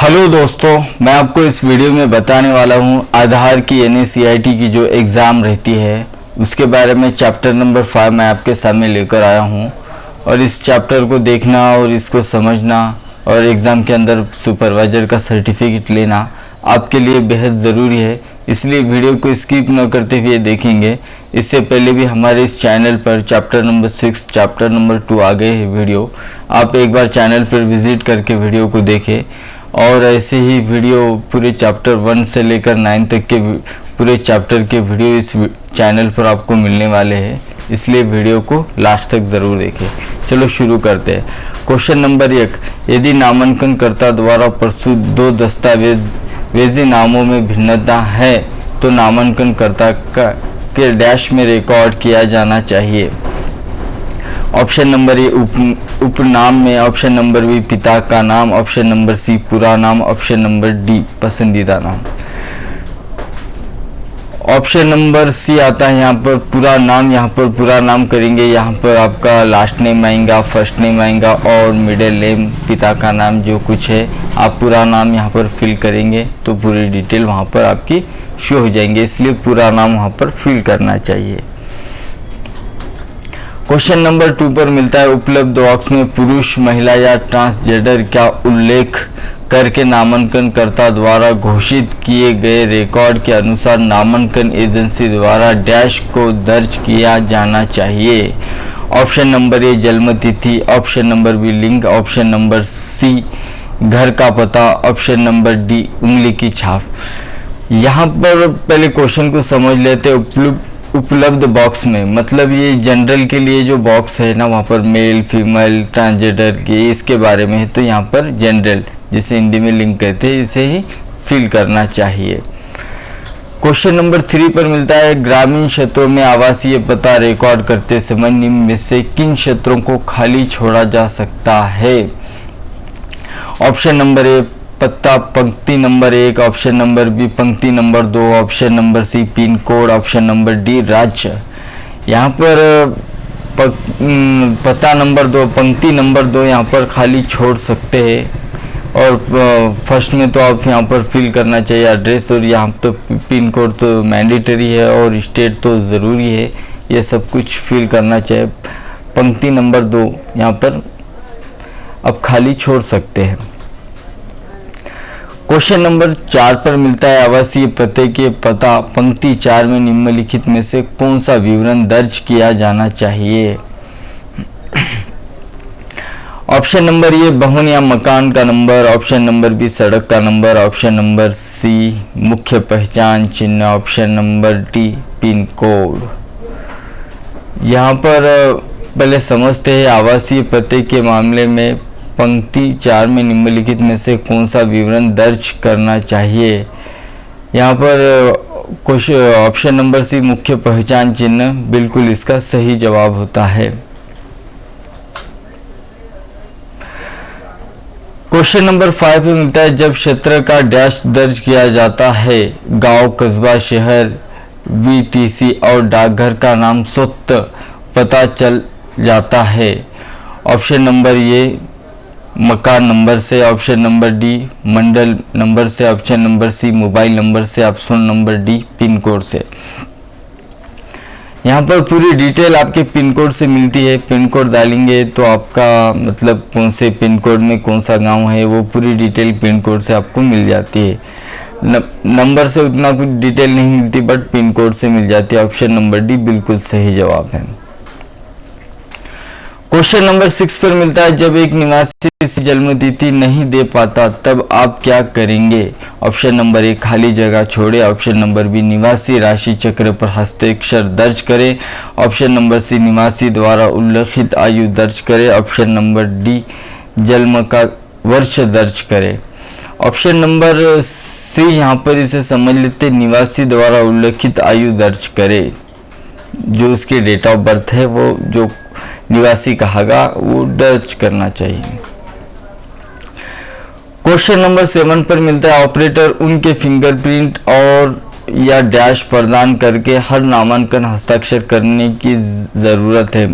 Hello दोस्तों, मैं आपको इस वीडियो में बताने वाला हूं आधार की यानी CIT की जो एग्ज़ाम रहती है उसके बारे में। चैप्टर नंबर 5 मैं आपके सामने लेकर आया हूं और इस चैप्टर को देखना और इसको समझना और एग्ज़ाम के अंदर सुपरवाइज़र का सर्टिफिकेट लेना आपके लिए बेहद ज़रूरी है, इसलिए वीडियो को स्किप न करते हुए देखेंगे। इससे पहले भी हमारे इस चैनल पर चैप्टर नंबर 6, चैप्टर नंबर 2 आ गए हैं वीडियो। आप एक बार चैनल पर विजिट करके वीडियो को देखें और ऐसे ही वीडियो पूरे चैप्टर 1 से लेकर 9 तक के पूरे चैप्टर के वीडियो इस चैनल पर आपको मिलने वाले हैं, इसलिए वीडियो को लास्ट तक ज़रूर देखें। चलो शुरू करते हैं। क्वेश्चन नंबर 1, यदि नामांकनकर्ता द्वारा प्रस्तुत दो दस्तावेजी नामों में भिन्नता है तो नामांकनकर्ता के डैश में रिकॉर्ड किया जाना चाहिए। ऑप्शन नंबर ए उपनाम में, ऑप्शन नंबर बी पिता का नाम, ऑप्शन नंबर सी पूरा नाम, ऑप्शन नंबर डी पसंदीदा नाम। ऑप्शन नंबर सी आता है यहाँ पर पूरा नाम। यहाँ पर पूरा नाम करेंगे, यहाँ पर आपका लास्ट नेम आएगा, फर्स्ट नेम आएगा और मिडिल नेम, पिता का नाम जो कुछ है आप पूरा नाम यहाँ पर फिल करेंगे तो पूरी डिटेल वहाँ पर आपकी शो हो जाएंगे, इसलिए पूरा नाम वहाँ पर फिल करना चाहिए। क्वेश्चन नंबर 2 पर मिलता है उपलब्ध बॉक्स में पुरुष, महिला या ट्रांसजेंडर का उल्लेख करके नामांकनकर्ता द्वारा घोषित किए गए रिकॉर्ड के अनुसार नामांकन एजेंसी द्वारा डैश को दर्ज किया जाना चाहिए। ऑप्शन नंबर ए जन्मतिथि, ऑप्शन नंबर बी लिंग, ऑप्शन नंबर सी घर का पता, ऑप्शन नंबर डी उंगली की छाप। यहाँ पर पहले क्वेश्चन को समझ लेते हैं। उपलब्ध बॉक्स में मतलब ये जनरल के लिए जो बॉक्स है ना, वहाँ पर मेल, फीमेल, ट्रांसजेंडर के इसके बारे में है, तो यहाँ पर जनरल जिसे हिंदी में लिंक कहते हैं इसे ही फिल करना चाहिए। क्वेश्चन नंबर 3 पर मिलता है ग्रामीण क्षेत्रों में आवासीय पता रिकॉर्ड करते समय निम्न में से किन क्षेत्रों को खाली छोड़ा जा सकता है। ऑप्शन नंबर ए पत्ता पंक्ति नंबर 1, ऑप्शन नंबर बी पंक्ति number 2, option number C pin code, option number D राज्य। यहाँ पर पता नंबर 2, पंक्ति नंबर 2 यहाँ पर खाली छोड़ सकते हैं और फर्स्ट में तो आप यहाँ पर फिल करना चाहिए एड्रेस, और यहाँ तो पिन कोड तो मैंडेटरी है और स्टेट तो ज़रूरी है, ये सब कुछ फिल करना चाहिए। पंक्ति नंबर 2 यहाँ पर आप खाली छोड़ सकते हैं। क्वेश्चन नंबर 4 पर मिलता है आवासीय पते के पता पंक्ति 4 में निम्नलिखित में से कौन सा विवरण दर्ज किया जाना चाहिए। ऑप्शन नंबर ए भवन या मकान का नंबर, ऑप्शन नंबर बी सड़क का नंबर, ऑप्शन नंबर सी मुख्य पहचान चिन्ह, option number D pin code. यहाँ पर पहले समझते हैं आवासीय पते के मामले में पंक्ति 4 में निम्नलिखित में से कौन सा विवरण दर्ज करना चाहिए। यहाँ पर कुछ ऑप्शन नंबर सी मुख्य पहचान चिन्ह बिल्कुल इसका सही जवाब होता है। क्वेश्चन नंबर 5 पे मिलता है जब क्षेत्र का डैश दर्ज किया जाता है, गांव, कस्बा, शहर, VTC और डाकघर का नाम स्वतः पता चल जाता है। ऑप्शन नंबर ए मकान नंबर से, ऑप्शन नंबर डी मंडल नंबर से, option number C mobile number से, option number D pin code से। यहाँ पर पूरी डिटेल आपके पिन कोड से मिलती है। पिन कोड डालेंगे तो आपका मतलब कौन से पिन कोड में कौन सा गांव है वो पूरी डिटेल पिन कोड से आपको मिल जाती है। नंबर से उतना कुछ डिटेल नहीं मिलती बट पिन कोड से मिल जाती है। ऑप्शन नंबर डी बिल्कुल सही जवाब है। क्वेश्चन नंबर 6 पर मिलता है जब एक निवासी जन्मतिथि नहीं दे पाता तब आप क्या करेंगे। ऑप्शन नंबर ए खाली जगह छोड़े, ऑप्शन नंबर बी निवासी राशि चक्र पर हस्ताक्षर दर्ज करें, ऑप्शन नंबर सी निवासी द्वारा उल्लिखित आयु दर्ज करें, ऑप्शन नंबर डी जन्म का वर्ष दर्ज करें। ऑप्शन नंबर सी यहाँ पर इसे समझ लेते निवासी द्वारा उल्लिखित आयु दर्ज करें, जो उसकी डेट ऑफ बर्थ है वो जो निवासी कहागा वो दर्ज करना चाहिए। क्वेश्चन नंबर 7 पर मिलता है ऑपरेटर उनके फिंगरप्रिंट और या डैश प्रदान करके हर नामांकन हस्ताक्षर करने की जरूरत है।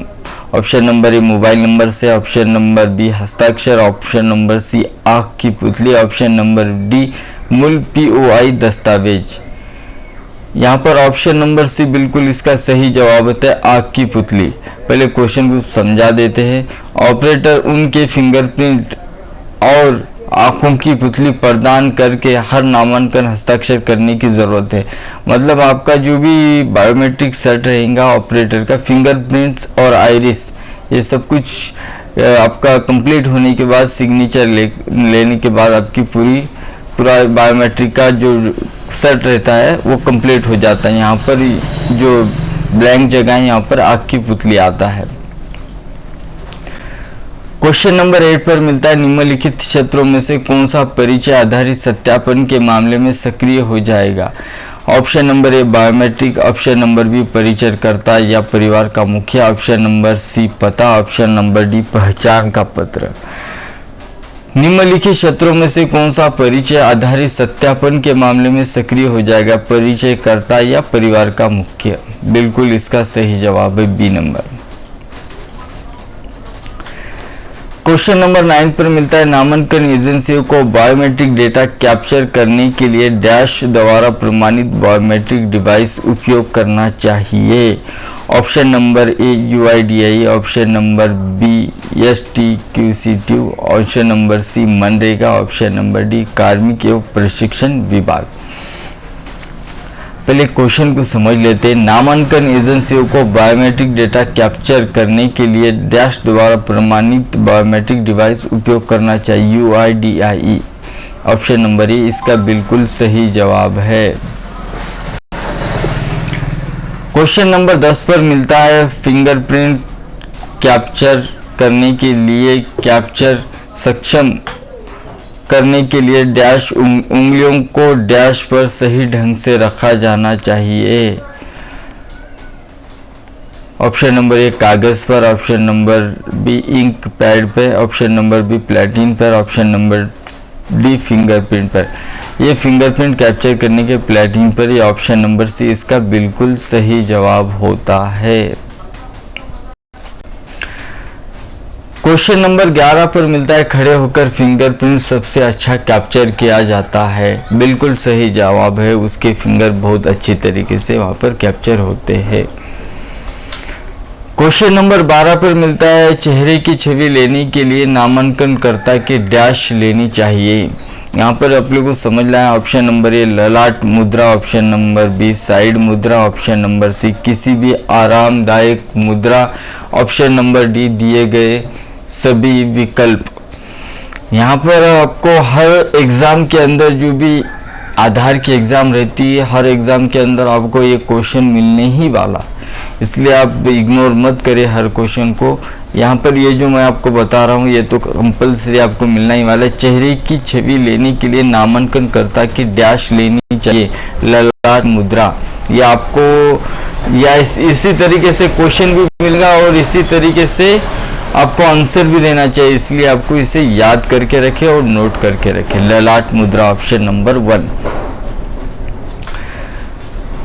ऑप्शन नंबर ए मोबाइल नंबर से, ऑप्शन नंबर बी हस्ताक्षर, ऑप्शन नंबर सी आंख की पुतली, ऑप्शन नंबर डी मूल POI दस्तावेज। यहाँ पर ऑप्शन नंबर सी बिल्कुल इसका सही जवाब होता है, आंख की पुतली। पहले क्वेश्चन को समझा देते हैं। ऑपरेटर उनके फिंगरप्रिंट और आंखों की पुतली प्रदान करके हर नामांकन हस्ताक्षर करने की जरूरत है। मतलब आपका जो भी बायोमेट्रिक सेट रहेगा ऑपरेटर का, फिंगरप्रिंट्स और आइरिस, ये सब कुछ आपका कंप्लीट होने के बाद, सिग्नेचर लेने के बाद आपकी पूरा बायोमेट्रिक का जो सेट रहता है वो कंप्लीट हो जाता है। यहाँ पर जो ब्लैंक जगह है, यहाँ पर आंख की पुतली आता है। क्वेश्चन नंबर 8 पर मिलता है, निम्नलिखित क्षेत्रों में से कौन सा परिचय आधारित सत्यापन के मामले में सक्रिय हो जाएगा? Option number A biometric, option number B परिचयकर्ता या परिवार का मुखिया, ऑप्शन नंबर सी पता, ऑप्शन नंबर डी पहचान का पत्र। निम्नलिखित क्षेत्रों में से कौन सा परिचय आधारित सत्यापन के मामले में सक्रिय हो जाएगा? परिचयकर्ता या परिवार का मुखिया। बिल्कुल इसका सही जवाब है बी नंबर। क्वेश्चन नंबर 9 पर मिलता है, नामांकन एजेंसियों को बायोमेट्रिक डेटा कैप्चर करने के लिए डैश द्वारा प्रमाणित बायोमेट्रिक डिवाइस उपयोग करना चाहिए। Option number A UIDAI, option number B STQC2, option number C MNREGA, option number D कार्मिक एवं प्रशिक्षण विभाग। पहले क्वेश्चन को समझ लेते हैं। नामांकन एजेंसियों को बायोमेट्रिक डेटा कैप्चर करने के लिए डैश द्वारा प्रमाणित बायोमेट्रिक डिवाइस उपयोग करना चाहिए, UIDAI। ऑप्शन नंबर ए इसका बिल्कुल सही जवाब है। क्वेश्चन नंबर 10 पर मिलता है, फिंगरप्रिंट कैप्चर करने के लिए कैप्चर सक्षम करने के लिए डैश उंगलियों को डैश पर सही ढंग से रखा जाना चाहिए। ऑप्शन नंबर ए कागज पर, option number B ink pad पर, ऑप्शन नंबर बी प्लेटिन पर, ऑप्शन नंबर डी फिंगरप्रिंट पर। ये फिंगरप्रिंट कैप्चर करने के प्लेटिन पर, ये ऑप्शन नंबर सी इसका बिल्कुल सही जवाब होता है। क्वेश्चन नंबर 11 पर मिलता है, खड़े होकर फिंगरप्रिंट सबसे अच्छा कैप्चर किया जाता है। बिल्कुल सही जवाब है, उसके फिंगर बहुत अच्छी तरीके से वहां पर कैप्चर होते हैं। क्वेश्चन नंबर 12 पर मिलता है, चेहरे की छवि लेने के लिए नामांकनकर्ता की डैश लेनी चाहिए। यहाँ पर आप लोगों को समझ लाए। ऑप्शन नंबर ए ललाट मुद्रा, ऑप्शन नंबर बी साइड मुद्रा, ऑप्शन नंबर सी किसी भी आरामदायक मुद्रा, ऑप्शन नंबर डी दिए गए सभी विकल्प। यहाँ पर आपको हर एग्जाम के अंदर जो भी आधार की एग्जाम रहती है, हर एग्जाम के अंदर आपको ये क्वेश्चन मिलने ही वाला, इसलिए आप इग्नोर मत करें हर क्वेश्चन को। यहाँ पर ये जो मैं आपको बता रहा हूँ ये तो कंपलसरी आपको मिलना ही वाला है। चेहरे की छवि लेने के लिए नामांकनकर्ता की डैश लेनी चाहिए, ललाट मुद्रा। ये आपको या इसी तरीके से क्वेश्चन भी मिलेगा और इसी तरीके से आपको आंसर भी देना चाहिए, इसलिए आपको इसे याद करके रखें और नोट करके रखें। ललाट मुद्रा ऑप्शन नंबर 1।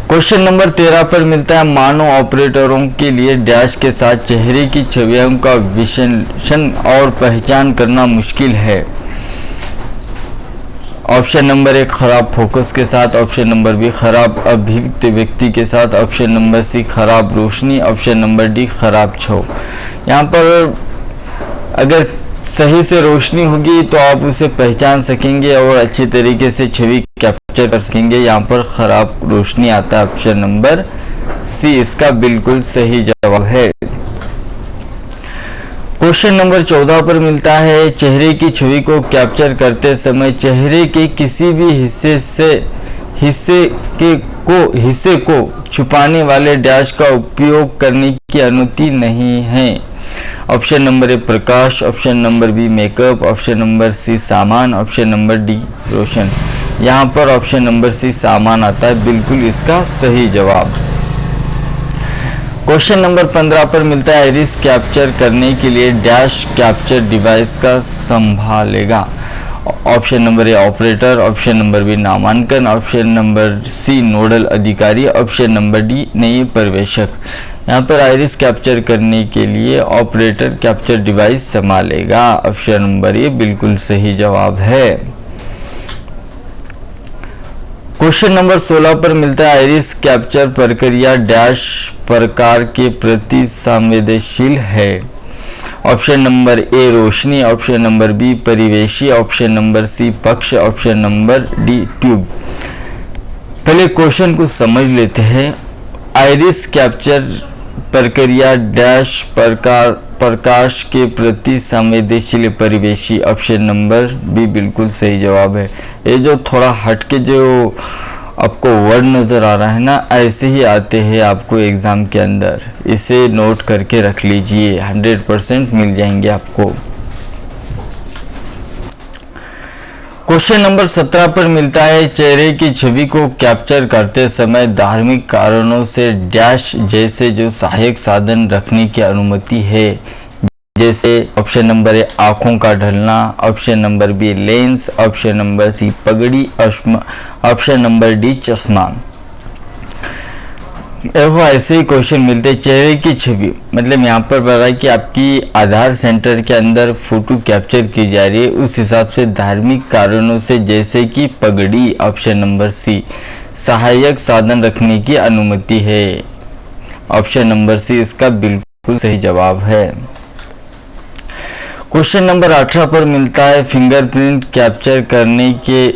क्वेश्चन नंबर 13 पर मिलता है, मानव ऑपरेटरों के लिए डैश के साथ चेहरे की छवियों का विश्लेषण और पहचान करना मुश्किल है। ऑप्शन नंबर 1 खराब फोकस के साथ, ऑप्शन नंबर बी खराब अभिव्यक्त व्यक्ति के साथ, ऑप्शन नंबर सी खराब रोशनी, ऑप्शन नंबर डी खराब छव। यहाँ पर अगर सही से रोशनी होगी तो आप उसे पहचान सकेंगे और अच्छी तरीके से छवि कैप्चर कर सकेंगे। यहाँ पर खराब रोशनी आता है, ऑप्शन नंबर सी इसका बिल्कुल सही जवाब है। क्वेश्चन नंबर 14 पर मिलता है, चेहरे की छवि को कैप्चर करते समय चेहरे के किसी भी हिस्से को छुपाने वाले डैश का उपयोग करने की अनुमति नहीं है। ऑप्शन नंबर ए प्रकाश, option number B makeup, option number C सामान, ऑप्शन नंबर डी रोशन। यहाँ पर ऑप्शन नंबर सी सामान आता है, बिल्कुल इसका सही जवाब। क्वेश्चन नंबर 15 पर मिलता है, आइरिस कैप्चर करने के लिए डैश कैप्चर डिवाइस का संभालेगा। Option number A operator, option number B नामांकन, ऑप्शन नंबर सी नोडल अधिकारी, ऑप्शन नंबर डी नई प्रवेशक। यहाँ पर आइरिस कैप्चर करने के लिए ऑपरेटर कैप्चर डिवाइस संभालेगा। ऑप्शन नंबर ए बिल्कुल सही जवाब है। क्वेश्चन नंबर 16 पर मिलता है आइरिस कैप्चर प्रक्रिया डैश प्रकार के प्रति संवेदनशील है। ऑप्शन नंबर ए रोशनी, ऑप्शन नंबर बी परिवेशी, ऑप्शन नंबर सी पक्ष, ऑप्शन नंबर डी ट्यूब। पहले क्वेश्चन को समझ लेते हैं। आइरिस कैप्चर प्रक्रिया डैश प्रकाश के प्रति संवेदनशील परिवेशी। ऑप्शन नंबर बी बिल्कुल सही जवाब है। ये जो थोड़ा हटके जो आपको वर्ड नजर आ रहा है ना, ऐसे ही आते हैं आपको एग्जाम के अंदर, इसे नोट करके रख लीजिए, 100% मिल जाएंगे आपको। क्वेश्चन नंबर 17 पर मिलता है चेहरे की छवि को कैप्चर करते समय धार्मिक कारणों से डैश जैसे जो सहायक साधन रखने की अनुमति है। जैसे ऑप्शन नंबर ए आंखों का ढलना, option number B lens, option number C पगड़ी, ऑप्शन नंबर डी चश्मा। देखो ऐसे ही क्वेश्चन मिलते हैं। चेहरे की छवि मतलब यहाँ पर बता है कि आपकी आधार सेंटर के अंदर फोटो कैप्चर की जा रही है, उस हिसाब से धार्मिक कारणों से जैसे कि पगड़ी, ऑप्शन नंबर सी सहायक साधन रखने की अनुमति है। ऑप्शन नंबर सी इसका बिल्कुल सही जवाब है। क्वेश्चन नंबर 18 पर मिलता है फिंगरप्रिंट कैप्चर करने के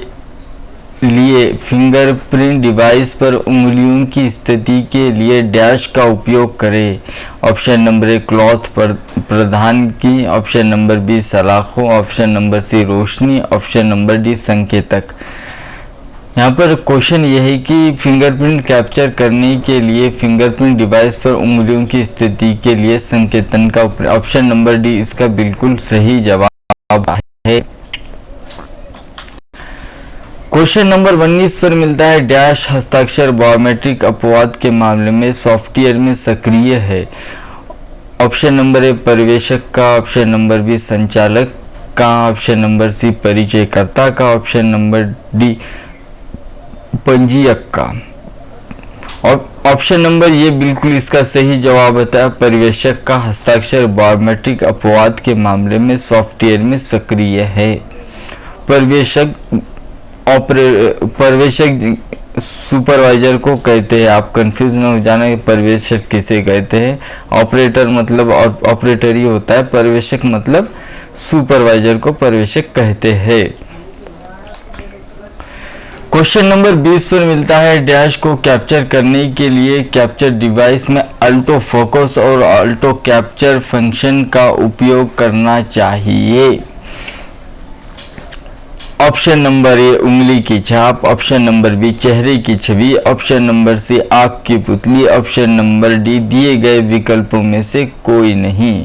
लिए फिंगरप्रिंट डिवाइस पर उंगलियों की स्थिति के लिए डैश का उपयोग करें। ऑप्शन नंबर ए क्लॉथ पर प्रदान की, ऑप्शन नंबर बी सलाखों, ऑप्शन नंबर सी रोशनी, ऑप्शन नंबर डी संकेतक। यहाँ पर क्वेश्चन यह है कि फिंगरप्रिंट कैप्चर करने के लिए फिंगरप्रिंट डिवाइस पर उंगलियों की स्थिति के लिए संकेतन का ऑप्शन नंबर डी इसका बिल्कुल सही जवाब है। क्वेश्चन नंबर 19 पर मिलता है डैश हस्ताक्षर बायोमेट्रिक अपवाद के मामले में सॉफ्टवेयर में सक्रिय है। ऑप्शन नंबर ए पर्यवेक्षक का, ऑप्शन नंबर बी संचालक का, ऑप्शन नंबर सी परिचयकर्ता का, ऑप्शन नंबर डी पंजीयक का। और ऑप्शन नंबर ये बिल्कुल इसका सही जवाब होता है। पर्यवेक्षक का हस्ताक्षर बायोमेट्रिक अपवाद के मामले में सॉफ्टवेयर में सक्रिय है। पर्यवेक्षक सुपरवाइजर को कहते हैं, आप कंफ्यूज न हो जाना कि पर्यवेक्षक किसे कहते हैं। ऑपरेटर मतलब ऑपरेटर ही होता है, पर्यवेक्षक मतलब सुपरवाइजर को पर्यवेक्षक कहते हैं। क्वेश्चन नंबर 20 पर मिलता है डैश को कैप्चर करने के लिए कैप्चर डिवाइस में अल्टो फोकस और अल्टो कैप्चर फंक्शन का उपयोग करना चाहिए। ऑप्शन नंबर ए उंगली की छाप, ऑप्शन नंबर बी चेहरे की छवि, ऑप्शन नंबर सी आंख की पुतली, ऑप्शन नंबर डी दिए गए विकल्पों में से कोई नहीं।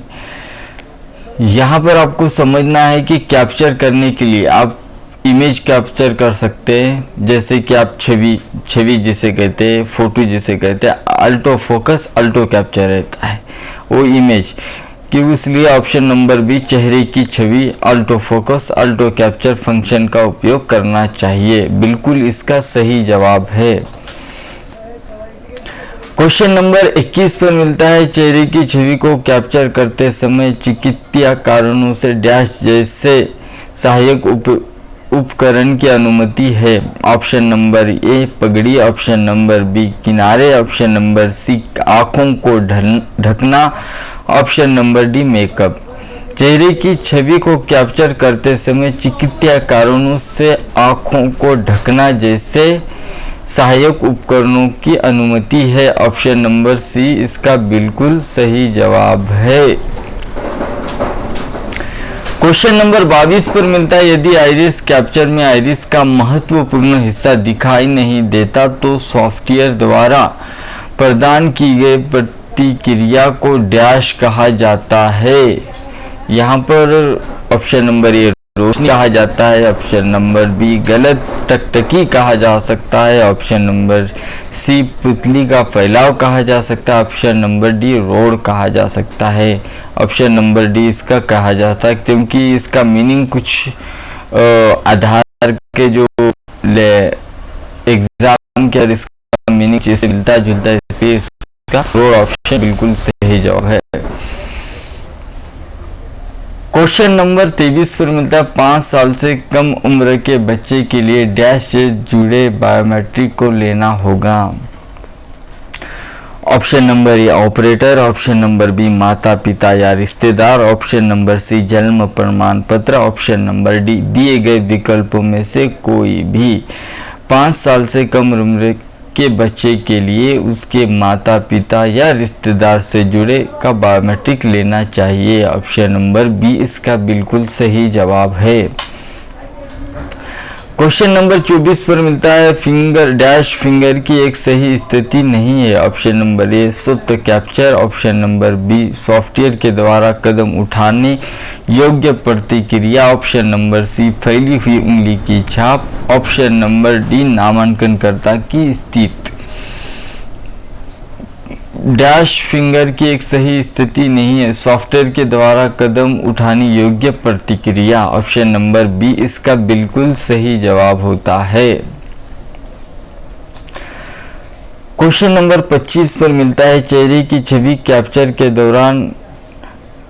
यहाँ पर आपको समझना है कि कैप्चर करने के लिए आप इमेज कैप्चर कर सकते हैं, जैसे कि आप छवि जिसे कहते हैं, फोटो जिसे कहते हैं, अल्टो फोकस अल्टो कैप्चर रहता है वो इमेज कि इसलिए ऑप्शन नंबर बी चेहरे की छवि auto focus auto capture function का उपयोग करना चाहिए, बिल्कुल इसका सही जवाब है। क्वेश्चन नंबर 21 पर मिलता है चेहरे की छवि को कैप्चर करते समय चिकित्सीय कारणों से डैश जैसे सहायक उपकरण की अनुमति है। ऑप्शन नंबर ए पगड़ी, ऑप्शन नंबर बी किनारे, ऑप्शन नंबर सी आंखों को ढकना, ऑप्शन नंबर डी मेकअप। चेहरे की छवि को कैप्चर करते समय चिकित्सीय कारणों से आंखों को ढकना जैसे सहायक उपकरणों की अनुमति है। ऑप्शन नंबर सी इसका बिल्कुल सही जवाब है। क्वेश्चन नंबर 22 पर मिलता है यदि आइरिस कैप्चर में आइरिस का महत्वपूर्ण हिस्सा दिखाई नहीं देता तो सॉफ्टवेयर द्वारा प्रदान की गई प्रतिक्रिया को डैश कहा जाता है। यहाँ पर ऑप्शन नंबर ए रोशनी कहा जाता है, ऑप्शन नंबर बी गलत टकटकी कहा जा सकता है, ऑप्शन नंबर सी पुतली का फैलाव कहा जा सकता है, ऑप्शन नंबर डी रोड कहा जा सकता है। ऑप्शन नंबर डी इसका कहा जाता है क्योंकि इसका मीनिंग कुछ आधार के जो एग्जाम के इसका मीनिंग जैसे मिलता जुलता है, इसलिए इसका रोड ऑप्शन बिल्कुल सही जवाब है। क्वेश्चन नंबर 23 पर मिलता है 5 साल से कम उम्र के बच्चे के लिए डैश से जुड़े बायोमेट्रिक को लेना होगा। Option number A operator, option number B माता पिता या रिश्तेदार, ऑप्शन नंबर सी जन्म प्रमाण पत्र, ऑप्शन नंबर डी दिए गए विकल्पों में से कोई भी। 5 साल से कम उम्र के बच्चे के लिए उसके माता पिता या रिश्तेदार से जुड़े का बायोमेट्रिक लेना चाहिए। ऑप्शन नंबर बी इसका बिल्कुल सही जवाब है। क्वेश्चन नंबर 24 पर मिलता है फिंगर डैश फिंगर की एक सही स्थिति नहीं है। ऑप्शन नंबर ए स्वतः capture, option number B software के द्वारा कदम उठाने योग्य प्रतिक्रिया, ऑप्शन नंबर सी फैली हुई उंगली की छाप, ऑप्शन नंबर डी नामांकनकर्ता की स्थिति। डैश फिंगर की एक सही स्थिति नहीं है, सॉफ्टवेयर के द्वारा कदम उठाने योग्य प्रतिक्रिया। ऑप्शन नंबर बी इसका बिल्कुल सही जवाब होता है। क्वेश्चन नंबर 25 पर मिलता है चेहरे की छवि कैप्चर के दौरान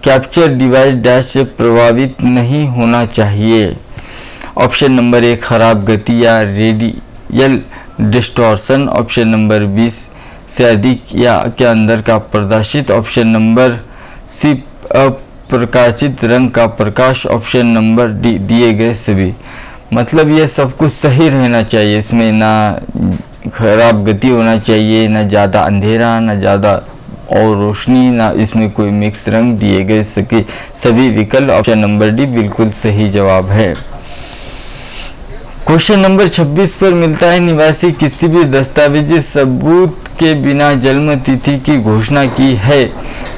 कैप्चर डिवाइस डैश से प्रभावित नहीं होना चाहिए। ऑप्शन नंबर ए खराब गति या radial distortion, option number B से अधिक या के अंदर का प्रदर्शित, ऑप्शन नंबर सी अप्रकाशित रंग का प्रकाश, ऑप्शन नंबर डी दिए गए सभी। मतलब ये सब कुछ सही रहना चाहिए, इसमें ना खराब गति होना चाहिए, ना ज़्यादा अंधेरा, ना ज़्यादा और रोशनी, ना इसमें कोई मिक्स रंग दिए गए सभी विकल्प। ऑप्शन नंबर डी बिल्कुल सही जवाब है। क्वेश्चन नंबर 26 पर मिलता है निवासी किसी भी दस्तावेजी सबूत के बिना जन्म तिथि की घोषणा की है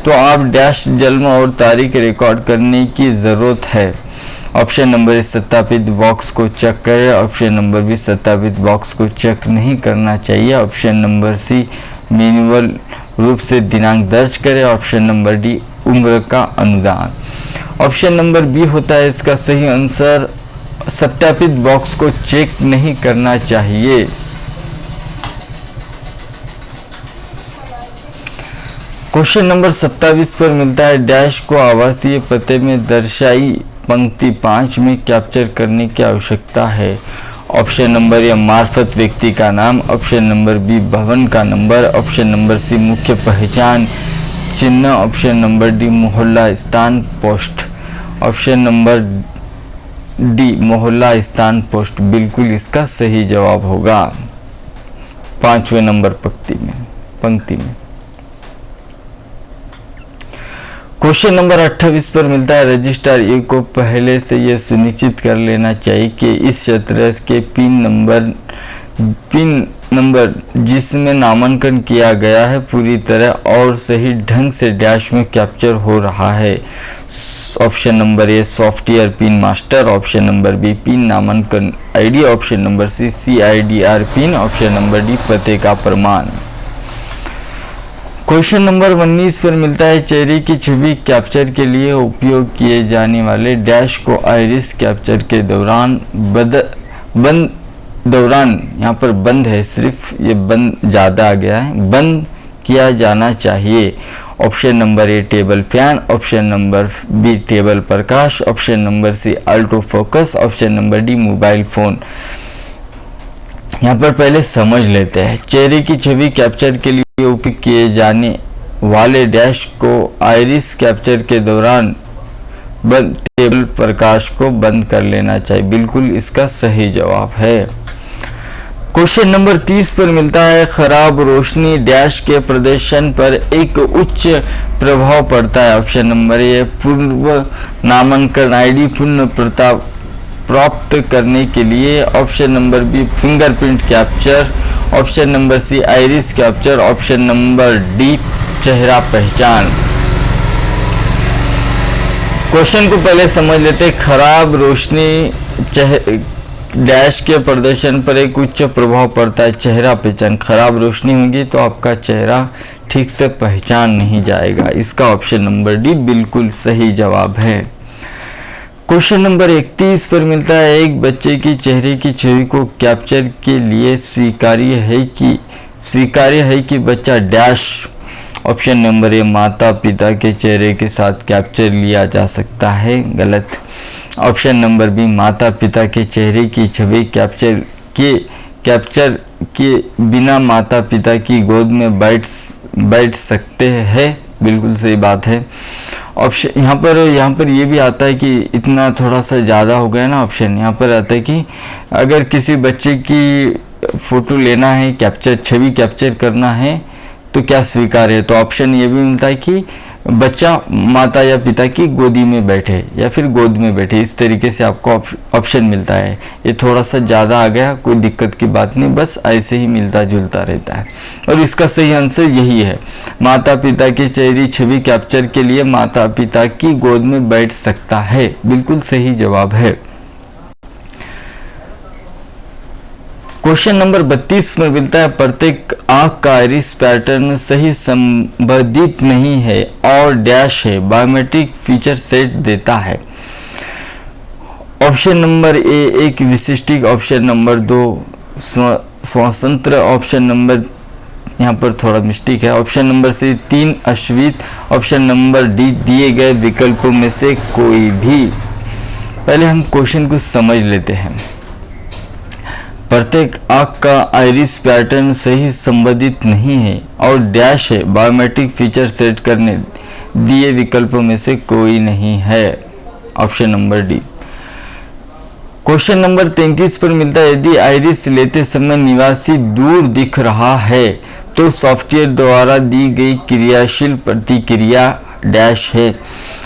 तो आप डैश जन्म और तारीख रिकॉर्ड करने की जरूरत है। ऑप्शन नंबर ए सत्यापित बॉक्स को चेक करें, ऑप्शन नंबर बी सत्यापित बॉक्स को चेक नहीं करना चाहिए, ऑप्शन नंबर सी मैन्युअल रूप से दिनांक दर्ज करें, ऑप्शन नंबर डी उम्र का अनुदान। ऑप्शन नंबर बी होता है इसका सही आंसर, सत्यापित बॉक्स को चेक नहीं करना चाहिए। क्वेश्चन नंबर 27 पर मिलता है डैश को आवासीय पते में दर्शाई पंक्ति 5 में कैप्चर करने की आवश्यकता है। ऑप्शन नंबर ए मार्फत व्यक्ति का नाम, ऑप्शन नंबर बी भवन का नंबर, ऑप्शन नंबर सी मुख्य पहचान चिन्ह, ऑप्शन नंबर डी मोहल्ला स्थान पोस्ट, ऑप्शन नंबर डी मोहल्ला स्थान पोस्ट बिल्कुल इसका सही जवाब होगा 5वें नंबर पंक्ति में। क्वेश्चन नंबर 28 पर मिलता है रजिस्ट्रार ए को पहले से यह सुनिश्चित कर लेना चाहिए कि इस क्षेत्र के पिन नंबर जिसमें नामांकन किया गया है पूरी तरह और सही ढंग से डैश में कैप्चर हो रहा है। Option number A software pin master, option number B pin नामांकन ID, option number C CIDR pin, option number D पते का प्रमाण। क्वेश्चन नंबर 19 पर मिलता है चेहरे की छवि कैप्चर के लिए उपयोग किए जाने वाले डैश को आइरिस कैप्चर के दौरान यहाँ पर बंद है, सिर्फ ये बंद ज़्यादा आ गया है, बंद किया जाना चाहिए। Option number A table fan, option number B table प्रकाश, option number C ultra focus, option number D mobile phone. यहाँ पर पहले समझ लेते हैं चेहरे की छवि कैप्चर के लिए उपयोग किए जाने वाले डैश को आइरिस कैप्चर के दौरान बंद टेबल प्रकाश को बंद कर लेना चाहिए, बिल्कुल इसका सही जवाब है। क्वेश्चन नंबर 30 पर मिलता है खराब रोशनी डैश के प्रदर्शन पर एक उच्च प्रभाव पड़ता है। ऑप्शन नंबर ए पूर्व नामांकन आईडी पुनः प्राप्त करने के लिए, option number B fingerprint capture, option number C iris capture, option number D चेहरा पहचान। क्वेश्चन को पहले समझ लेते हैं। खराब रोशनी डैश के प्रदर्शन पर एक उच्च प्रभाव पड़ता है चेहरा पहचान। खराब रोशनी होगी तो आपका चेहरा ठीक से पहचान नहीं जाएगा, इसका ऑप्शन नंबर डी बिल्कुल सही जवाब है। क्वेश्चन नंबर 31 पर मिलता है एक बच्चे की चेहरे की छवि को कैप्चर के लिए स्वीकार्य है कि बच्चा डैश ऑप्शन नंबर ए माता पिता के चेहरे के साथ कैप्चर लिया जा सकता है, गलत। ऑप्शन नंबर बी माता पिता के चेहरे की छवि कैप्चर के बिना माता पिता की गोद में बैठ सकते हैं, बिल्कुल सही बात है। ऑप्शन यहाँ पर ये भी आता है कि इतना थोड़ा सा ज़्यादा हो गया ना ऑप्शन। यहाँ पर आता है कि अगर किसी बच्चे की फ़ोटो लेना है, छवि कैप्चर करना है तो क्या स्वीकार है, तो ऑप्शन ये भी मिलता है कि बच्चा माता या पिता की गोदी में बैठे या फिर गोद में बैठे, इस तरीके से आपको ऑप्शन मिलता है। ये थोड़ा सा ज़्यादा आ गया, कोई दिक्कत की बात नहीं, बस ऐसे ही मिलता जुलता रहता है। और इसका सही आंसर यही है, माता पिता की चेहरे छवि कैप्चर के लिए माता पिता की गोद में बैठ सकता है, बिल्कुल सही जवाब है। क्वेश्चन नंबर 32 में मिलता है प्रत्येक आंख का आइरिस पैटर्न सही संबंधित नहीं है और डैश है, बायोमेट्रिक फीचर सेट देता है। ऑप्शन नंबर ए एक विशिष्टिक, ऑप्शन नंबर 2 स्वतंत्र, ऑप्शन नंबर यहाँ पर थोड़ा मिस्टेक है, ऑप्शन नंबर सी 3 अश्वित, ऑप्शन नंबर डी दिए गए विकल्पों में से कोई भी। पहले हम क्वेश्चन को समझ लेते हैं। प्रत्येक आंख का आइरिस पैटर्न सही संबंधित नहीं है और डैश है, बायोमेट्रिक फीचर सेट करने दिए विकल्पों में से कोई नहीं है, option number D. Question number 33 पर मिलता है यदि आइरिस लेते समय निवासी दूर दिख रहा है तो सॉफ्टवेयर द्वारा दी गई क्रियाशील प्रतिक्रिया डैश है।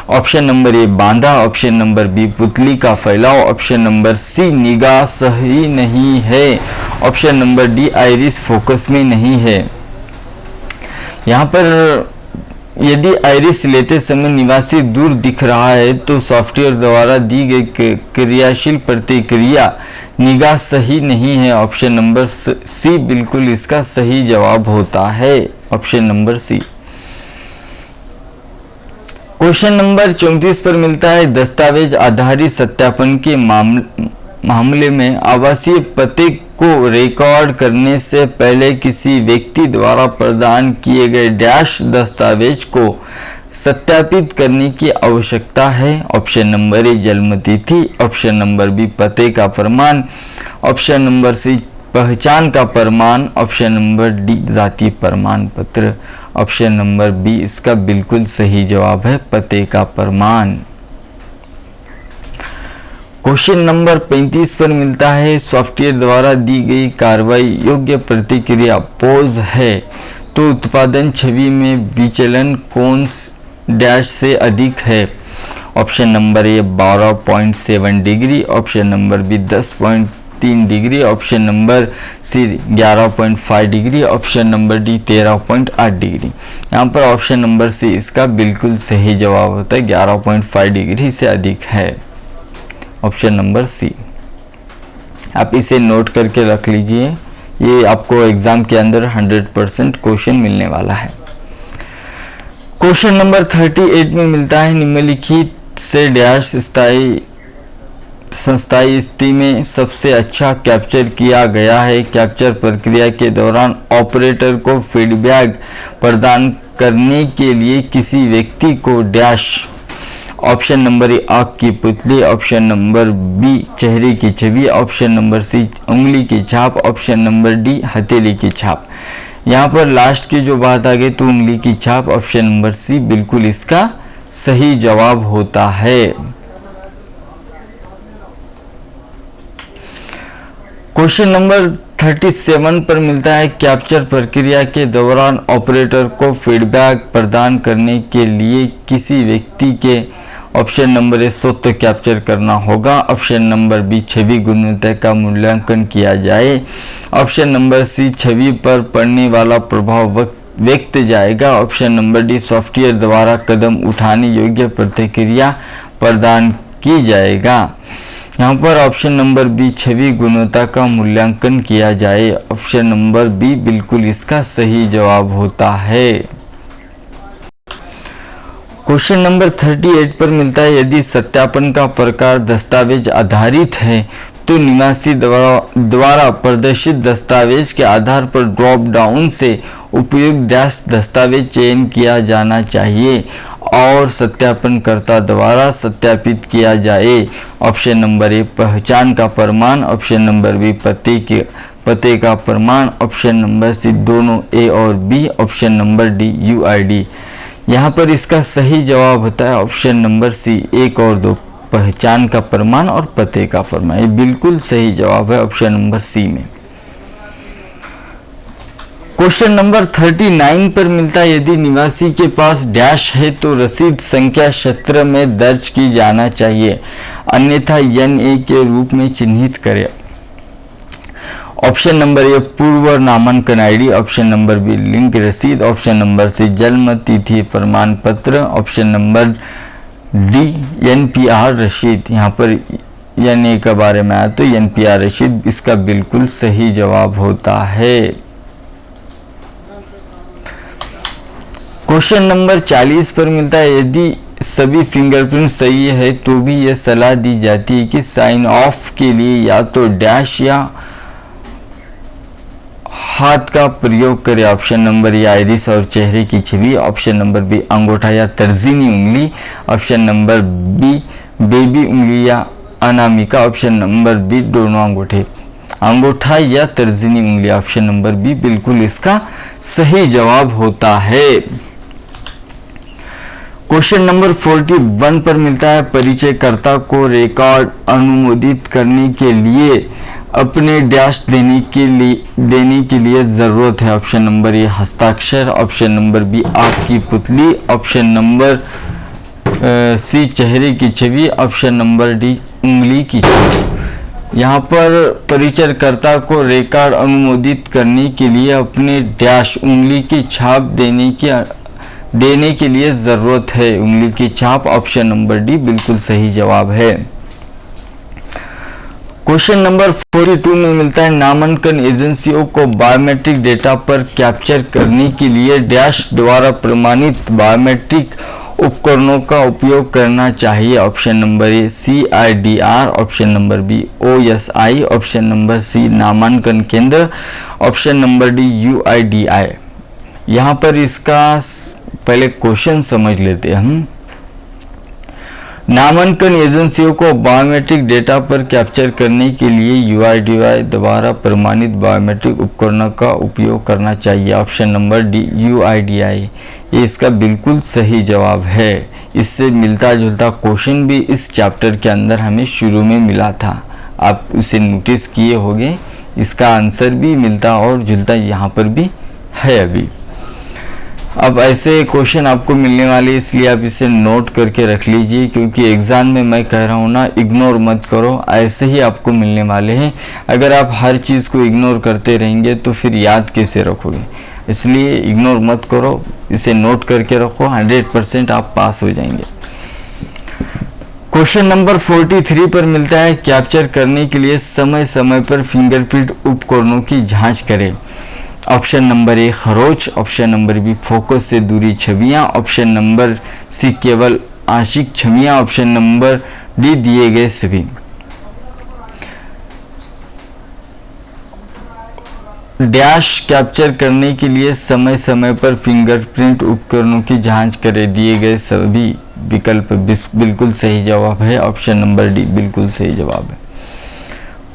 ऑप्शन नंबर ए बांधा, ऑप्शन नंबर बी पुतली का फैलाव, ऑप्शन नंबर सी निगाह सही नहीं है, option number D iris focus में नहीं है। यहाँ पर यदि आइरिस लेते समय निवासी दूर दिख रहा है तो सॉफ्टवेयर द्वारा दी गई क्रियाशील प्रतिक्रिया निगाह सही नहीं है, ऑप्शन नंबर सी बिल्कुल इसका सही जवाब होता है, option number C. Question number 34 पर मिलता है दस्तावेज आधारित सत्यापन के मामले में आवासीय पते को रिकॉर्ड करने से पहले किसी व्यक्ति द्वारा प्रदान किए गए डैश दस्तावेज को सत्यापित करने की आवश्यकता है। ऑप्शन नंबर ए जन्म तिथि, ऑप्शन नंबर बी पते का प्रमाण, ऑप्शन नंबर सी पहचान का प्रमाण, ऑप्शन नंबर डी जाति प्रमाण पत्र, ऑप्शन नंबर बी इसका बिल्कुल सही जवाब है पते का प्रमाण। क्वेश्चन नंबर 35 पर मिलता है सॉफ्टवेयर द्वारा दी गई कार्रवाई योग्य प्रतिक्रिया पोज है तो उत्पादन छवि में विचलन कौन डैश से अधिक है। Option number A 12.7 degree, option number B 10.3 degree, option number C 11.5 degree, option number D 13.8 degree. यहाँ पर ऑप्शन नंबर सी इसका बिल्कुल सही जवाब होता है, 11.5 डिग्री से अधिक है, ऑप्शन नंबर सी। आप इसे नोट करके रख लीजिए, ये आपको एग्जाम के अंदर 100% क्वेश्चन मिलने वाला है। क्वेश्चन नंबर 38 में मिलता है निम्नलिखित से डैश संस्थाई स्थिति में सबसे अच्छा कैप्चर किया गया है। कैप्चर प्रक्रिया के दौरान ऑपरेटर को फीडबैक प्रदान करने के लिए किसी व्यक्ति को डैश। ऑप्शन नंबर ए आंख की पुतली, ऑप्शन नंबर बी चेहरे की छवि, ऑप्शन नंबर सी उंगली की छाप, ऑप्शन नंबर डी हथेली की छाप। यहाँ पर लास्ट की जो बात आ गई तो उंगली की छाप, ऑप्शन नंबर सी बिल्कुल इसका सही जवाब होता है। क्वेश्चन नंबर 37 पर मिलता है कैप्चर प्रक्रिया के दौरान ऑपरेटर को फीडबैक प्रदान करने के लिए किसी व्यक्ति के ऑप्शन नंबर ए स्वतः कैप्चर करना होगा, ऑप्शन नंबर बी छवि गुणवत्ता का मूल्यांकन किया जाए, ऑप्शन नंबर सी छवि पर पड़ने वाला प्रभाव व्यक्त जाएगा, ऑप्शन नंबर डी सॉफ्टवेयर द्वारा कदम उठाने योग्य प्रतिक्रिया प्रदान की जाएगा। यहाँ पर ऑप्शन नंबर बी छवि गुणवत्ता का मूल्यांकन किया जाए, ऑप्शन नंबर बी बिल्कुल इसका सही जवाब होता है। क्वेश्चन नंबर 38 पर मिलता है यदि सत्यापन का प्रकार दस्तावेज आधारित है तो निवासी द्वारा प्रदर्शित दस्तावेज के आधार पर ड्रॉप डाउन से उपयुक्त डैश दस्तावेज चयन किया जाना चाहिए और सत्यापनकर्ता द्वारा सत्यापित किया जाए। ऑप्शन नंबर ए पहचान का प्रमाण, ऑप्शन नंबर बी पते का प्रमाण, ऑप्शन नंबर सी दोनों ए और B, option number D UID. यहाँ पर इसका सही जवाब होता है ऑप्शन नंबर सी 1 और 2, पहचान का प्रमाण और पते का प्रमाण। ये बिल्कुल सही जवाब है ऑप्शन नंबर सी में। क्वेश्चन नंबर 39 पर मिलता है, यदि निवासी के पास डैश है तो रसीद संख्या क्षेत्र में दर्ज की जाना चाहिए, अन्यथा NA के रूप में चिन्हित करें। ऑप्शन नंबर ए पूर्व नामांकन ID, option number B link रसीद, ऑप्शन नंबर सी जन्म तिथि प्रमाण पत्र, ऑप्शन नंबर डी NPR रसीद। यहाँ पर NA के बारे में आया तो NPR रसीद इसका बिल्कुल सही जवाब होता है। क्वेश्चन नंबर 40 पर मिलता है, यदि सभी फिंगरप्रिंट सही है तो भी यह सलाह दी जाती है कि साइन ऑफ के लिए या तो डैश या हाथ का प्रयोग करें। ऑप्शन नंबर ए आइरिस और चेहरे की छवि, ऑप्शन नंबर बी अंगूठा या तर्जनी उंगली, ऑप्शन नंबर बी बेबी उंगली या अनामिका, ऑप्शन नंबर बी दोनों अंगूठे, अंगूठा या तर्जनी उंगली। ऑप्शन नंबर बी बिल्कुल इसका सही जवाब होता है। क्वेश्चन नंबर 41 पर मिलता है, परिचयकर्ता को रिकॉर्ड अनुमोदित करने के लिए अपने डैश देने के लिए जरूरत है। ऑप्शन नंबर ए हस्ताक्षर, ऑप्शन नंबर बी आपकी पुतली, ऑप्शन नंबर सी चेहरे की छवि, ऑप्शन नंबर डी उंगली की छवि। यहाँ पर परिचयकर्ता को रिकॉर्ड अनुमोदित करने के लिए अपने डैश उंगली की छाप देने के लिए जरूरत है, उंगली की छाप। ऑप्शन नंबर डी बिल्कुल सही जवाब है। क्वेश्चन नंबर 42 में मिलता है, नामांकन एजेंसियों को बायोमेट्रिक डेटा पर कैप्चर करने के लिए डैश द्वारा प्रमाणित बायोमेट्रिक उपकरणों का उपयोग करना चाहिए। Option number A CIDR, option number B OSI, option number C नामांकन केंद्र, ऑप्शन नंबर डी UIDI। यहाँ पर इसका पहले क्वेश्चन समझ लेते हैं हम। नामांकन एजेंसियों को बायोमेट्रिक डेटा पर कैप्चर करने के लिए UIDI द्वारा प्रमाणित बायोमेट्रिक उपकरणों का उपयोग करना चाहिए। ऑप्शन नंबर डी UIDI ये इसका बिल्कुल सही जवाब है। इससे मिलता जुलता क्वेश्चन भी इस चैप्टर के अंदर हमें शुरू में मिला था, आप उसे नोटिस किए होंगे। इसका आंसर भी मिलता और जुलता यहाँ पर भी है। अभी अब ऐसे क्वेश्चन आपको मिलने वाले, इसलिए आप इसे नोट करके रख लीजिए, क्योंकि एग्जाम में मैं कह रहा हूँ ना, इग्नोर मत करो, ऐसे ही आपको मिलने वाले हैं। अगर आप हर चीज़ को इग्नोर करते रहेंगे तो फिर याद कैसे रखोगे, इसलिए इग्नोर मत करो, इसे नोट करके रखो, 100% आप पास हो जाएंगे। क्वेश्चन नंबर 43 पर मिलता है, कैप्चर करने के लिए समय समय पर फिंगरप्रिंट उपकरणों की जांच करें। ऑप्शन नंबर ए खरोच, ऑप्शन नंबर बी फोकस से दूरी छवियां, ऑप्शन नंबर सी केवल आंशिक छवियां, ऑप्शन नंबर डी दिए गए सभी। डैश कैप्चर करने के लिए समय समय पर फिंगरप्रिंट उपकरणों की जांच करें, दिए गए सभी विकल्प बिल्कुल सही जवाब है। ऑप्शन नंबर डी बिल्कुल सही जवाब है।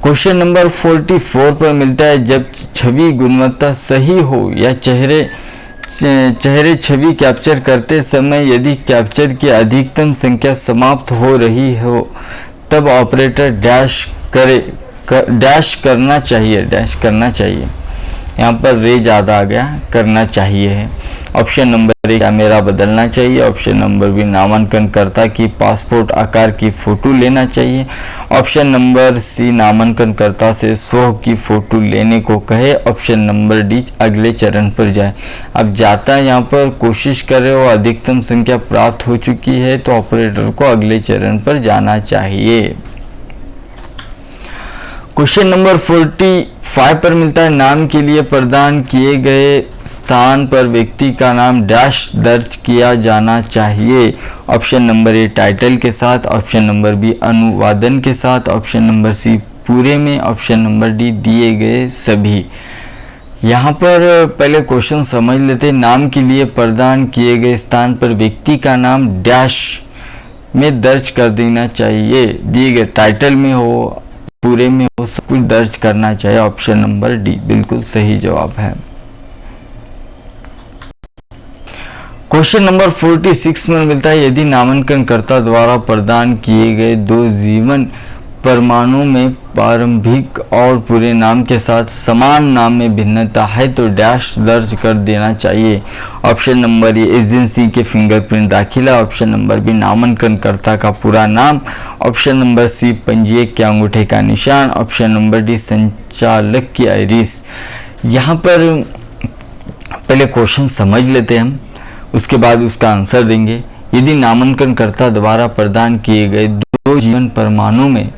क्वेश्चन नंबर 44 पर मिलता है, जब छवि गुणवत्ता सही हो या चेहरे छवि कैप्चर करते समय यदि कैप्चर की अधिकतम संख्या समाप्त हो रही हो तब ऑपरेटर डैश करना चाहिए। यहाँ पर रे ज़्यादा आ गया, करना चाहिए है। ऑप्शन नंबर ए कैमरा बदलना चाहिए, ऑप्शन नंबर बी नामांकनकर्ता की पासपोर्ट आकार की फोटो लेना चाहिए, ऑप्शन नंबर सी नामांकनकर्ता से स्व की फोटो लेने को कहे, ऑप्शन नंबर डी अगले चरण पर जाए। अब जाता है यहाँ पर कोशिश कर रहे हो, अधिकतम संख्या प्राप्त हो चुकी है तो ऑपरेटर को अगले चरण पर जाना चाहिए। क्वेश्चन नंबर 45 पर मिलता है, नाम के लिए प्रदान किए गए स्थान पर व्यक्ति का नाम डैश दर्ज किया जाना चाहिए। ऑप्शन नंबर ए टाइटल के साथ, ऑप्शन नंबर बी अनुवादन के साथ, ऑप्शन नंबर सी पूरे में, ऑप्शन नंबर डी दिए गए सभी। यहाँ पर पहले क्वेश्चन समझ लेते। नाम के लिए प्रदान किए गए स्थान पर व्यक्ति का नाम डैश में दर्ज कर देना चाहिए। दिए गए टाइटल में हो, पूरे में हो, सब कुछ दर्ज करना चाहिए। ऑप्शन नंबर डी बिल्कुल सही जवाब है। क्वेश्चन नंबर 46 में मिलता है, यदि नामांकनकर्ता द्वारा प्रदान किए गए दो जीवन परमाणु में प्रारंभिक और पूरे नाम के साथ समान नाम में भिन्नता है तो डैश दर्ज कर देना चाहिए। ऑप्शन नंबर ए एजेंसी के फिंगरप्रिंट दाखिला, ऑप्शन नंबर बी नामांकनकर्ता का पूरा नाम, ऑप्शन नंबर सी पंजीयक के अंगूठे का निशान, ऑप्शन नंबर डी संचालक की आइरिस। यहाँ पर पहले क्वेश्चन समझ लेते हैं हम, उसके बाद उसका आंसर देंगे। यदि नामांकनकर्ता द्वारा प्रदान किए गए दो जीवन परमाणु में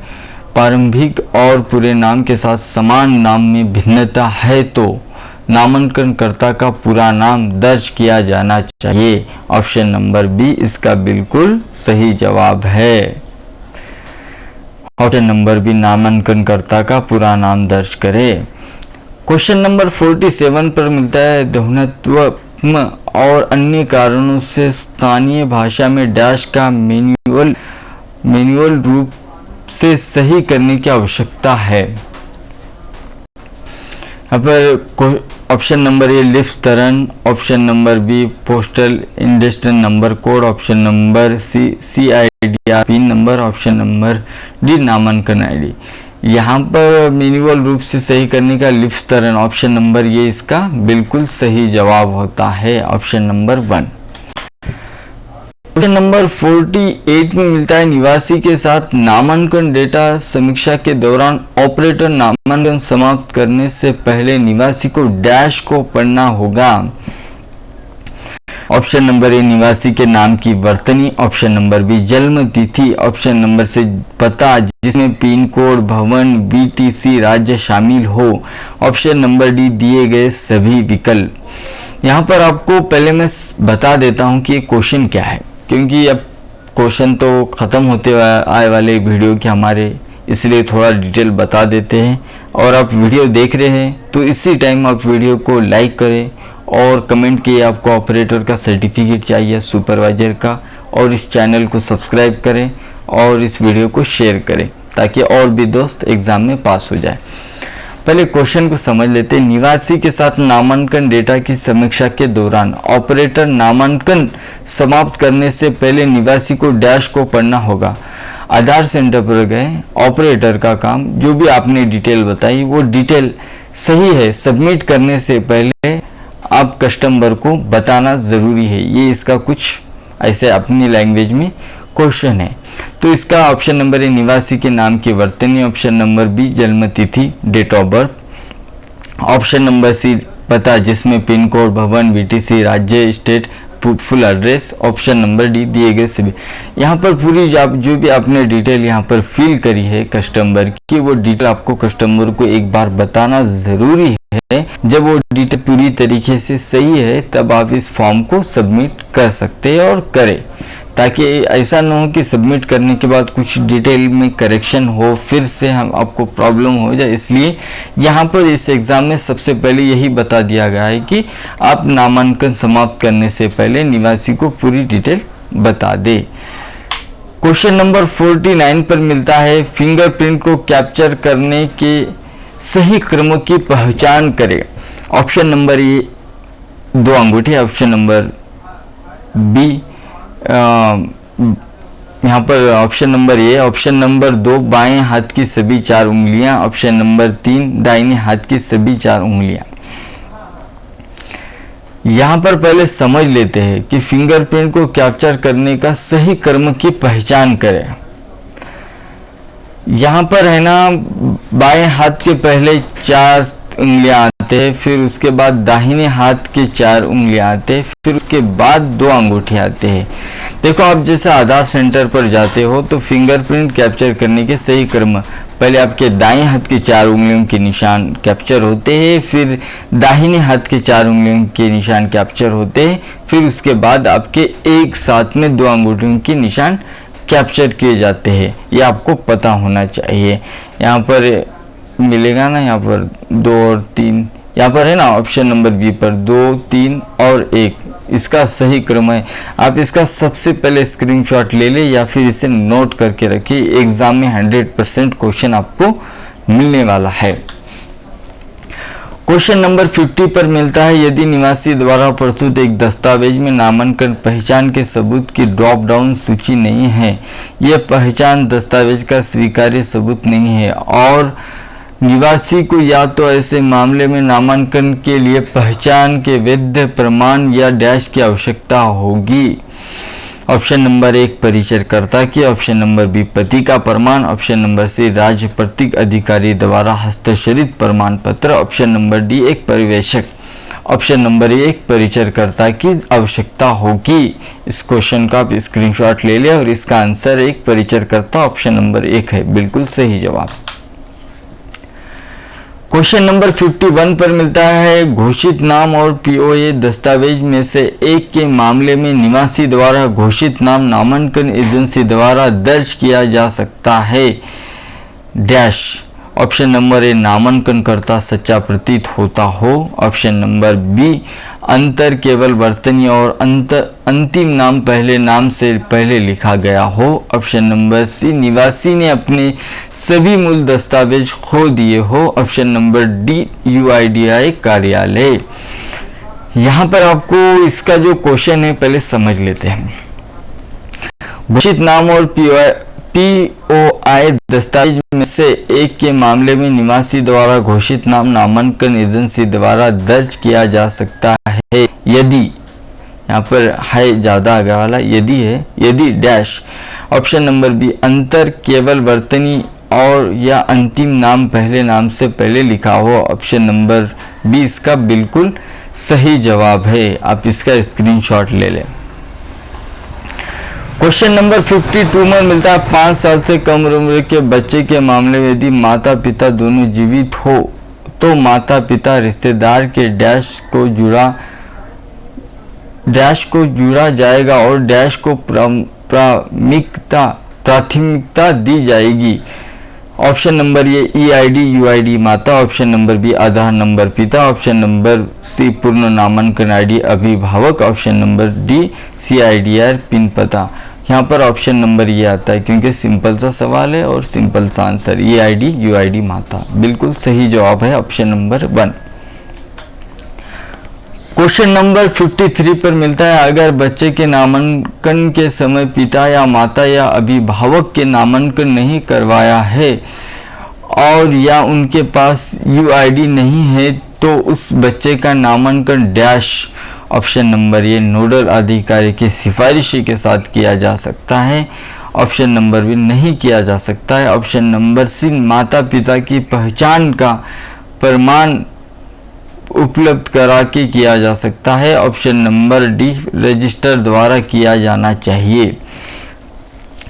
प्रारंभिक और पूरे नाम के साथ समान नाम में भिन्नता है तो नामांकनकर्ता का पूरा नाम दर्ज किया जाना चाहिए। ऑप्शन नंबर बी इसका बिल्कुल सही जवाब है। ऑप्शन नंबर बी नामांकनकर्ता का पूरा नाम दर्ज करें। क्वेश्चन नंबर 47 पर मिलता है, ध्वनित्व और अन्य कारणों से स्थानीय भाषा में डैश का मैन्युअल रूप से सही करने की आवश्यकता है। यहाँ पर ऑप्शन नंबर ए लिफ्ट तरन, option number B postal industrial number code, option number C CIDR pin number, option number D नामांकन ID। यहाँ पर मैन्युअल रूप से सही करने का लिफ्ट तरन, ऑप्शन नंबर ये इसका बिल्कुल सही जवाब होता है। Option number 1। क्वेश्चन नंबर 48 में मिलता है, निवासी के साथ नामांकन डेटा समीक्षा के दौरान ऑपरेटर नामांकन समाप्त करने से पहले निवासी को डैश को पढ़ना होगा। ऑप्शन नंबर ए निवासी के नाम की वर्तनी, ऑप्शन नंबर बी जन्म तिथि, ऑप्शन नंबर सी पता जिसमें पिन कोड, भवन, BTC राज्य शामिल हो, ऑप्शन नंबर डी दिए गए सभी विकल्प। यहाँ पर आपको पहले मैं बता देता हूँ कि ये क्वेश्चन क्या है, क्योंकि अब क्वेश्चन तो खत्म होते आए वाले वीडियो के हमारे, इसलिए थोड़ा डिटेल बता देते हैं। और आप वीडियो देख रहे हैं तो इसी टाइम आप वीडियो को लाइक करें और कमेंट किए आपको ऑपरेटर का सर्टिफिकेट चाहिए, सुपरवाइजर का, और इस चैनल को सब्सक्राइब करें और इस वीडियो को शेयर करें ताकि और भी दोस्त एग्जाम में पास हो जाए। पहले क्वेश्चन को समझ लेते हैं। निवासी के साथ नामांकन डेटा की समीक्षा के दौरान ऑपरेटर नामांकन समाप्त करने से पहले निवासी को डैश को पढ़ना होगा। आधार सेंटर पर गए, ऑपरेटर का काम जो भी आपने डिटेल बताई वो डिटेल सही है, सबमिट करने से पहले आप कस्टमर को बताना जरूरी है। ये इसका कुछ ऐसे अपनी लैंग्वेज में क्वेश्चन है। तो इसका ऑप्शन नंबर ए निवासी के नाम की वर्तनी, ऑप्शन नंबर बी जन्म तिथि date of birth, option number C पता जिसमें पिन कोड, भवन, BTC राज्य state full address, option number D दिए गए सभी। यहाँ पर पूरी जो भी आपने डिटेल यहाँ पर फिल करी है कस्टमर की, वो डिटेल आपको कस्टमर को एक बार बताना जरूरी है। जब वो डिटेल पूरी तरीके से सही है तब आप इस फॉर्म को सबमिट कर सकते हैं और करें, ताकि ऐसा न हो कि सबमिट करने के बाद कुछ डिटेल में करेक्शन हो, फिर से हम आपको प्रॉब्लम हो जाए। इसलिए यहाँ पर इस एग्जाम में सबसे पहले यही बता दिया गया है कि आप नामांकन समाप्त करने से पहले निवासी को पूरी डिटेल बता दे। क्वेश्चन नंबर 49 पर मिलता है, फिंगरप्रिंट को कैप्चर करने के सही क्रम की पहचान करें। ऑप्शन नंबर ए 2 अंगूठे, ऑप्शन नंबर बी यहाँ पर ऑप्शन नंबर ए, ऑप्शन नंबर 2 बाएं हाथ की सभी 4 उंगलियां, ऑप्शन नंबर 3 दाहिने हाथ की सभी 4 उंगलियां। यहाँ पर पहले समझ लेते हैं कि फिंगरप्रिंट को कैप्चर करने का सही क्रम की पहचान करें। यहाँ पर है ना, बाएं हाथ के पहले 4 उंगलियां आते हैं, फिर उसके बाद दाहिने हाथ के 4 उंगलियां आते हैं, फिर उसके बाद 2 अंगूठे आते हैं। देखो आप जैसे आधार सेंटर पर जाते हो तो फिंगरप्रिंट कैप्चर करने के सही क्रम, पहले आपके दाएं हाथ के 4 उंगलियों के निशान कैप्चर होते हैं, फिर दाहिने हाथ के 4 उंगलियों के निशान कैप्चर होते हैं, फिर उसके बाद आपके एक साथ में 2 अंगूठों के निशान कैप्चर किए जाते हैं, ये आपको पता होना चाहिए। यहाँ पर मिलेगा ना, यहाँ पर 2 और 3, यहाँ पर है ना ऑप्शन नंबर बी पर 2, 3 और 1 इसका सही क्रम है। आप इसका सबसे पहले स्क्रीनशॉट ले लें या फिर इसे नोट करके रखिए, एग्जाम में 100% क्वेश्चन आपको मिलने वाला है। क्वेश्चन नंबर 50 पर मिलता है, यदि निवासी द्वारा प्रस्तुत एक दस्तावेज में नामांकन पहचान के सबूत की ड्रॉप डाउन सूची नहीं है, यह पहचान दस्तावेज का स्वीकार्य सबूत नहीं है और निवासी को या तो ऐसे मामले में नामांकन के लिए पहचान के वैध प्रमाण या डैश की आवश्यकता होगी। ऑप्शन नंबर 1 परिचयकर्ता की, ऑप्शन नंबर बी पति का प्रमाण, ऑप्शन नंबर सी राजपत्रित अधिकारी द्वारा हस्ताक्षरित प्रमाण पत्र, ऑप्शन नंबर डी एक परिवेशक। ऑप्शन नंबर 1 परिचयकर्ता की आवश्यकता होगी। इस क्वेश्चन का आप स्क्रीनशॉट ले लें और इसका आंसर एक परिचयकर्ता ऑप्शन नंबर 1 है, बिल्कुल सही जवाब। क्वेश्चन नंबर 51 पर मिलता है, घोषित नाम और पीओए दस्तावेज में से एक के मामले में निवासी द्वारा घोषित नाम नामांकन एजेंसी द्वारा दर्ज किया जा सकता है डैश। ऑप्शन नंबर ए नामांकनकर्ता सच्चा प्रतीत होता हो, ऑप्शन नंबर बी अंतर केवल वर्तनी और अंतिम नाम पहले नाम से पहले लिखा गया हो, ऑप्शन नंबर सी निवासी ने अपने सभी मूल दस्तावेज खो दिए हो, ऑप्शन नंबर डी यूआईडीआई कार्यालय। यहां पर आपको इसका जो क्वेश्चन है पहले समझ लेते हैं। घोषित नाम और पीओआई दस्तावेज में से एक के मामले में निवासी द्वारा घोषित नाम नामांकन एजेंसी द्वारा दर्ज किया जा सकता है यदि, यहाँ पर है ज्यादा आगे वाला यदि है, यदि डैश। ऑप्शन नंबर बी अंतर केवल वर्तनी और या अंतिम नाम पहले नाम से पहले लिखा हो, ऑप्शन नंबर बी इसका बिल्कुल सही जवाब है। आप इसका स्क्रीनशॉट ले लें। क्वेश्चन नंबर 52 में मिलता है, 5 साल से कम उम्र के बच्चे के मामले में यदि माता पिता दोनों जीवित हो तो माता पिता रिश्तेदार के डैश को जुड़ा जाएगा और डैश को प्राथमिकता दी जाएगी। ऑप्शन नंबर ए ईआईडी यूआईडी माता, ऑप्शन नंबर बी आधार नंबर पिता, ऑप्शन नंबर सी पूर्ण नामांकन आईडी अभिभावक, option number D CIDR pin पता। यहाँ पर ऑप्शन नंबर ये आता है क्योंकि सिंपल सा सवाल है और सिंपल सा आंसर ईआईडी यूआईडी माता, बिल्कुल सही जवाब है ऑप्शन नंबर 1। क्वेश्चन नंबर 53 पर मिलता है, अगर बच्चे के नामांकन के समय पिता या माता या अभिभावक के नामांकन नहीं करवाया है और या उनके पास यूआईडी नहीं है तो उस बच्चे का नामांकन डैश। ऑप्शन नंबर ए नोडल अधिकारी की सिफारिश के साथ किया जा सकता है, ऑप्शन नंबर बी नहीं किया जा सकता है, ऑप्शन नंबर सी माता पिता की पहचान का प्रमाण उपलब्ध करा के किया जा सकता है, ऑप्शन नंबर डी रजिस्टर द्वारा किया जाना चाहिए।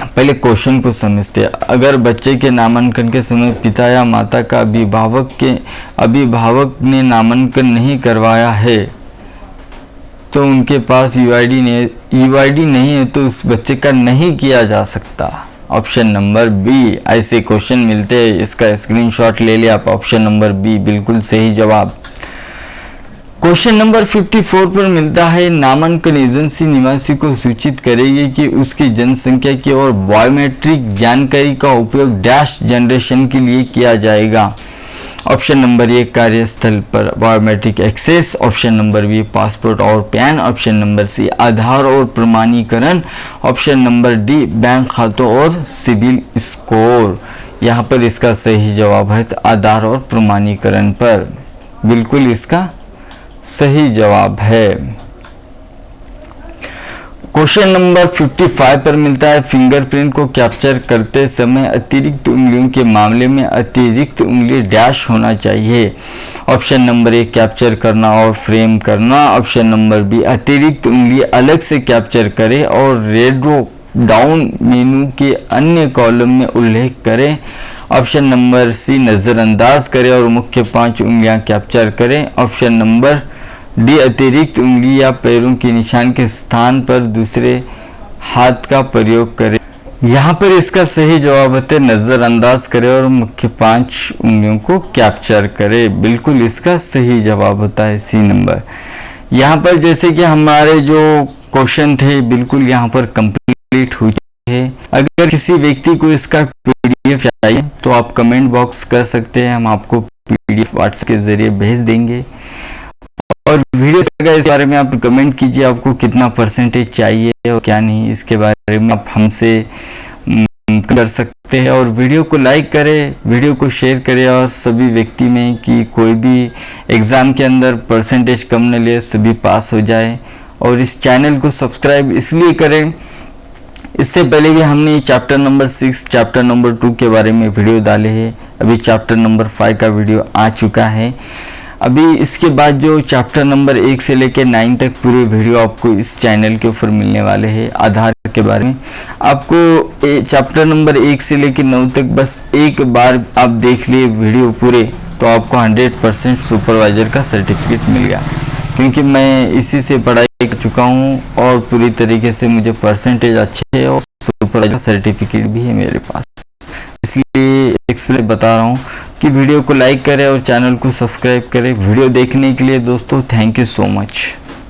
पहले क्वेश्चन को समझते हैं। अगर बच्चे के नामांकन के समय पिता या माता का अभिभावक ने नामांकन नहीं करवाया है तो उनके पास यूआईडी नहीं है तो उस बच्चे का नहीं किया जा सकता। ऑप्शन नंबर बी ऐसे क्वेश्चन मिलते हैं, इसका स्क्रीनशॉट ले लिया आप, ऑप्शन नंबर बी बिल्कुल सही जवाब। क्वेश्चन नंबर 54 पर मिलता है, नामांकन एजेंसी निवासी को सूचित करेगी कि उसकी जनसंख्या की और बायोमेट्रिक जानकारी का उपयोग डैश जनरेशन के लिए किया जाएगा। ऑप्शन नंबर ए कार्यस्थल पर biometric access, option number B passport और PAN, option number C Aadhaar और प्रमाणीकरण, ऑप्शन नंबर डी बैंक खातों और सिबिल स्कोर। यहाँ पर इसका सही जवाब है आधार और प्रमाणीकरण पर, बिल्कुल इसका सही जवाब है। क्वेश्चन नंबर 55 पर मिलता है, फिंगरप्रिंट को कैप्चर करते समय अतिरिक्त उंगलियों के मामले में अतिरिक्त उंगली डैश होना चाहिए। ऑप्शन नंबर ए कैप्चर करना और फ्रेम करना, ऑप्शन नंबर बी अतिरिक्त उंगली अलग से कैप्चर करें और रेड्रो डाउन मेनू के अन्य कॉलम में उल्लेख करें, ऑप्शन नंबर सी नजरअंदाज करें और मुख्य 5 उंगलियां कैप्चर करें, ऑप्शन नंबर डी अतिरिक्त उंगली या पैरों के निशान के स्थान पर दूसरे हाथ का प्रयोग करें। यहाँ पर इसका सही जवाब होता है नजरअंदाज करे और मुख्य 5 उंगलियों को कैप्चर करे। बिल्कुल इसका सही जवाब होता है सी नंबर। यहाँ पर जैसे कि हमारे जो क्वेश्चन थे बिल्कुल यहाँ पर कंप्लीट हुए हैं। अगर किसी व्यक्ति को इसका पीडीएफ चाहिए तो आप कमेंट बॉक्स कर सकते हैं, हम आपको पीडीएफ व्हाट्सएप के जरिए भेज देंगे। और वीडियो का इस बारे में आप कमेंट कीजिए, आपको कितना परसेंटेज चाहिए और क्या नहीं, इसके बारे में आप हमसे कर सकते हैं। और वीडियो को लाइक करें, वीडियो को शेयर करें और सभी व्यक्ति में कि कोई भी एग्ज़ाम के अंदर परसेंटेज कम न ले, सभी पास हो जाए। और इस चैनल को सब्सक्राइब इसलिए करें, इससे पहले भी हमने चैप्टर नंबर 6, चैप्टर नंबर 2 के बारे में वीडियो डाले हैं। अभी चैप्टर नंबर 5 का वीडियो आ चुका है। अभी इसके बाद जो चैप्टर नंबर 1 से लेकर 9 तक पूरे वीडियो आपको इस चैनल के ऊपर मिलने वाले हैं। आधार के बारे में आपको चैप्टर नंबर 1 से लेकर 9 तक बस एक बार आप देख लिए वीडियो पूरे, तो आपको 100% सुपरवाइजर का सर्टिफिकेट मिल गया, क्योंकि मैं इसी से पढ़ाई कर चुका हूँ और पूरी तरीके से मुझे परसेंटेज अच्छे है और सुपरवाइजर सर्टिफिकेट भी है मेरे पास। इसलिए एक्सप्लेन बता रहा हूँ कि वीडियो को लाइक करें और चैनल को सब्सक्राइब करें। वीडियो देखने के लिए दोस्तों थैंक यू सो मच।